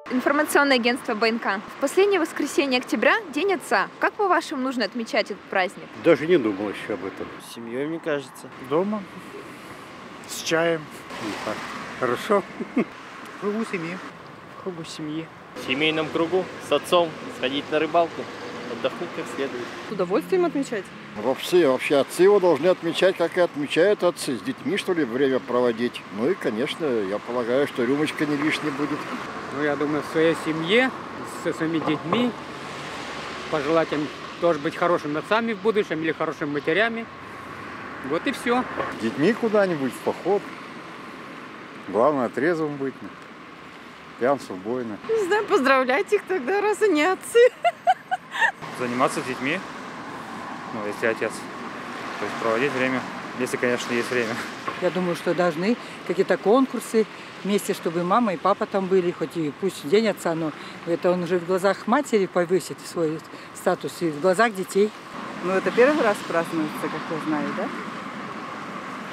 Информационное агентство БНК. В последнее воскресенье октября – День отца. Как, по-вашему, нужно отмечать этот праздник? Даже не думал еще об этом. С семьей, мне кажется. Дома, с чаем. Так, хорошо. В кругу семьи. В кругу семьи. В семейном кругу с отцом сходить на рыбалку, отдохнуть как следует. С удовольствием отмечать. Вообще отцы его должны отмечать, как и отмечают отцы. С детьми, что ли, время проводить. Ну и, конечно, я полагаю, что рюмочка не лишней будет. Ну, я думаю, в своей семье, со своими детьми, пожелать им тоже быть хорошими отцами в будущем или хорошими матерями. Вот и все. С детьми куда-нибудь в поход. Главное, трезвым быть. Пьянство убойно. Не знаю, поздравлять их тогда, раз они отцы. Заниматься с детьми, ну, если отец. То есть проводить время, если, конечно, есть время. Я думаю, что должны какие-то конкурсы вместе, чтобы мама и папа там были, хоть и пусть День отца, но это он уже в глазах матери повысит свой статус и в глазах детей. Ну, это первый раз празднуется, как я знаю, да?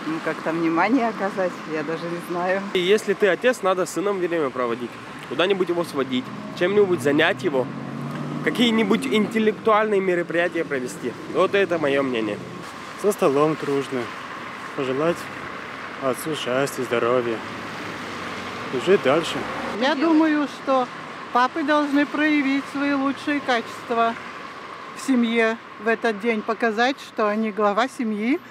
Ну, как-то внимание оказать, я даже не знаю. И если ты отец, надо с сыном время проводить. Куда-нибудь его сводить, чем-нибудь занять его, какие-нибудь интеллектуальные мероприятия провести. Вот это мое мнение. За столом дружно. Пожелать отцу счастья, здоровья. И жить дальше. Я думаю, что папы должны проявить свои лучшие качества в семье в этот день, показать, что они глава семьи.